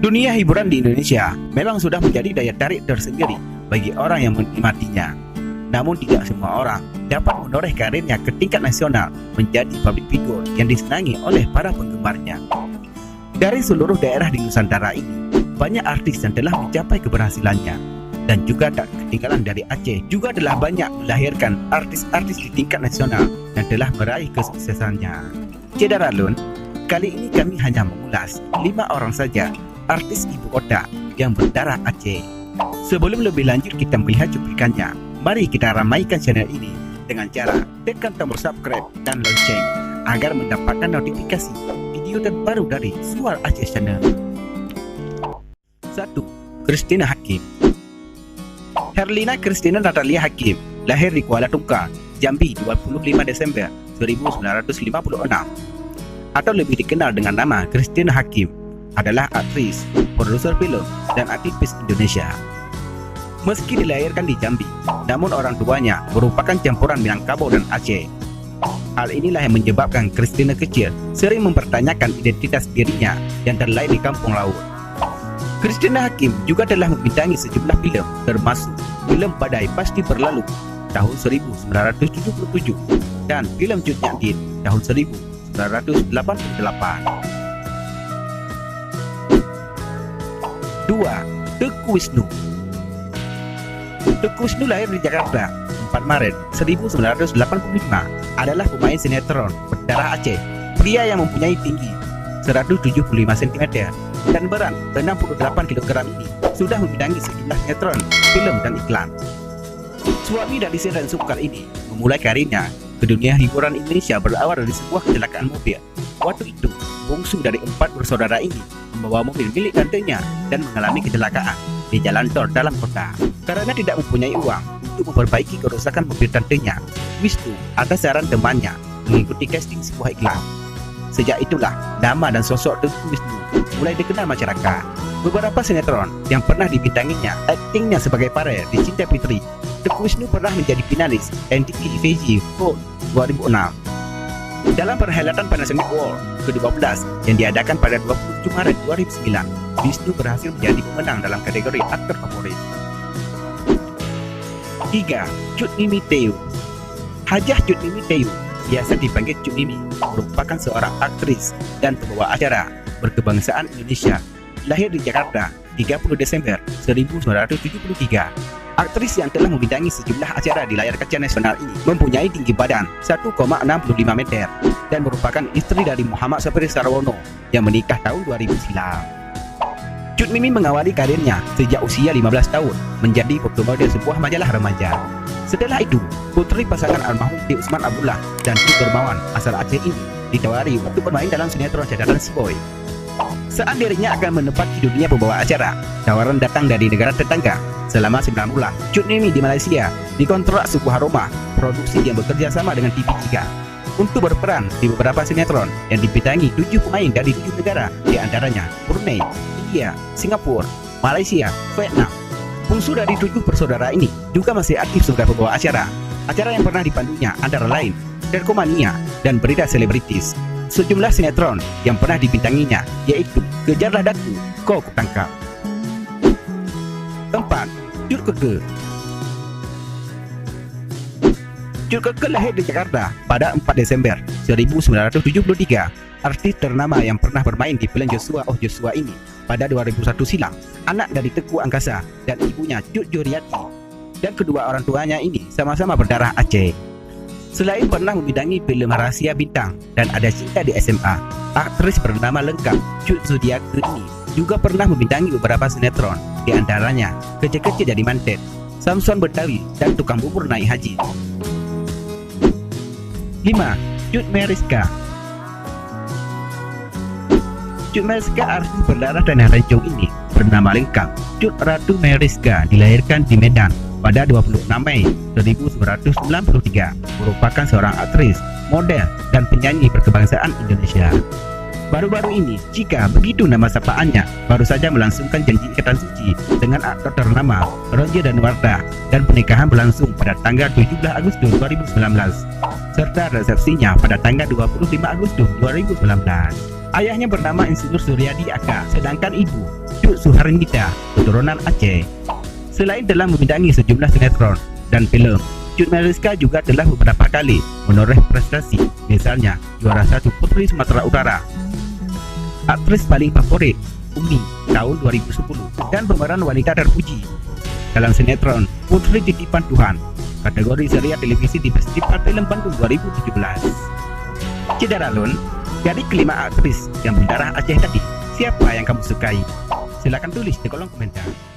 Dunia hiburan di Indonesia memang sudah menjadi daya tarik tersendiri bagi orang yang menikmatinya. Namun tidak semua orang dapat menoreh karirnya ke tingkat nasional menjadi public figure yang disenangi oleh para penggemarnya. Dari seluruh daerah di Nusantara ini, banyak artis yang telah mencapai keberhasilannya. Dan juga tak ketinggalan dari Aceh juga telah banyak melahirkan artis-artis di tingkat nasional yang telah meraih kesuksesannya. Cedaralun, kali ini kami hanya mengulas 5 orang saja artis ibu kota yang berdarah Aceh. Sebelum lebih lanjut kita melihat cuplikannya, mari kita ramaikan channel ini dengan cara tekan tombol subscribe dan lonceng agar mendapatkan notifikasi video terbaru dari Suara Aceh Channel. 1. Christina Hakim. Herlina Christina Natalia Hakim lahir di Kuala Tungkal, Jambi 25 Desember 1956 atau lebih dikenal dengan nama Christina Hakim, adalah aktris, produser film, dan aktivis Indonesia. Meski dilahirkan di Jambi, namun orang tuanya merupakan campuran Minangkabau dan Aceh. Hal inilah yang menyebabkan Christina kecil sering mempertanyakan identitas dirinya yang terlahir di kampung laut. Christina Hakim juga telah membintangi sejumlah film, termasuk film Badai Pasti Berlalu tahun 1977 dan film Cut Nyak Din tahun 1988. 2. Teuku Wisnu. Teuku Wisnu lahir di Jakarta 4 Maret 1985, adalah pemain sinetron berdarah Aceh, pria yang mempunyai tinggi 175 cm dan berat 68 kg ini sudah membintangi sejumlah sinetron, film, dan iklan. Suami dari Seren Sukar ini memulai karirnya ke dunia hiburan Indonesia berawal dari sebuah kecelakaan mobil. Waktu itu, bungsu dari 4 bersaudara ini membawa mobil milik tantenya dan mengalami kecelakaan di jalan tol dalam kota. Karena tidak mempunyai uang untuk memperbaiki kerusakan mobil tantenya, Wisnu atas saran temannya mengikuti casting sebuah iklan. Sejak itulah nama dan sosok Teuku Wisnu mulai dikenal masyarakat. Beberapa sinetron yang pernah dibintanginya, aktingnya sebagai Farel di Cinta Fitri. Teuku Wisnu pernah menjadi finalis MTV VJ Vote 2006. Dalam perhelatan Panasonic World ke-12 yang diadakan pada 27 Maret 2009, Wisnu berhasil menjadi pemenang dalam kategori aktor favorit. 3. Cut Mimi Teo. Hajah Cut Mimi Teo, biasa dipanggil Cut Mimi, merupakan seorang aktris dan pembawa acara berkebangsaan Indonesia. Lahir di Jakarta 30 Desember 1973. Aktris yang telah membintangi sejumlah acara di layar kaca nasional ini mempunyai tinggi badan 1,65 meter dan merupakan istri dari Muhammad Sapri Sarwono yang menikah tahun 2000 silam. Cut Mimi mengawali karirnya sejak usia 15 tahun menjadi fotomodel sebuah majalah remaja. Setelah itu, putri pasangan almarhum T. Usman Abdullah dan T. Dermawan asal Aceh ini ditawari untuk bermain dalam sinetron catatan Si Boy. Saat dirinya akan menempati dunia pembawa acara, tawaran datang dari negara tetangga. Selama 9 bulan, Cut Mimi di Malaysia dikontrak sebuah rumah produksi yang bekerja sama dengan TV3 untuk berperan di beberapa sinetron yang dibintangi 7 pemain dari 7 negara, di antaranya Brunei, India, Singapura, Malaysia, Vietnam. Bungsu dari 7 bersaudara ini juga masih aktif sebagai pembawa acara. Acara yang pernah dipandunya antara lain Telkomania dan Berita Selebritis. Sejumlah sinetron yang pernah dibintanginya yaitu Kejarlah Daku, Kau Kutangkap. 4. Cut Keke. Cut Keke lahir di Jakarta pada 4 Desember 1973. Artis ternama yang pernah bermain di film Joshua Oh Joshua ini pada 2001 silam, anak dari Teguh Angkasa dan ibunya Cut Juriati, dan kedua orang tuanya ini sama-sama berdarah Aceh. Selain pernah membintangi film Rahasia Bintang dan Ada Cinta di SMA, aktris bernama lengkap Cut Zodiaque ini juga pernah membintangi beberapa sinetron, di antaranya Kece-Kece Jadi Mantet, Samson Betawi, dan Tukang Bubur Naik Haji. 5. Cut Meyriska. Cut Meyriska, artis berdarah Tanah Rancong ini bernama lengkap Cut Ratu Meyriska, dilahirkan di Medan pada 26 Mei 1993, merupakan seorang aktris, model, dan penyanyi berkebangsaan Indonesia. Baru-baru ini, Cika, begitu nama sapaannya, baru saja melangsungkan janji ikatan suci dengan aktor ternama Roger Danuarta, dan pernikahan berlangsung pada tanggal 17 Agustus 2019 serta resepsinya pada tanggal 25 Agustus 2019. Ayahnya bernama Insinyur Suryadi Aka, sedangkan ibu Duk Suharnita, keturunan Aceh. Selain telah membintangi sejumlah sinetron dan film, Cut Meyriska juga telah beberapa kali menoreh prestasi, misalnya juara 1 Putri Sumatera Utara, aktris paling favorit Umi tahun 2010, dan pemeran wanita terpuji dalam sinetron Putri Titipan Tuhan kategori serial televisi di Festival Film Bandung 2017. Cidaralun, dari kelima aktris yang berdarah Aceh tadi, siapa yang kamu sukai? Silakan tulis di kolom komentar.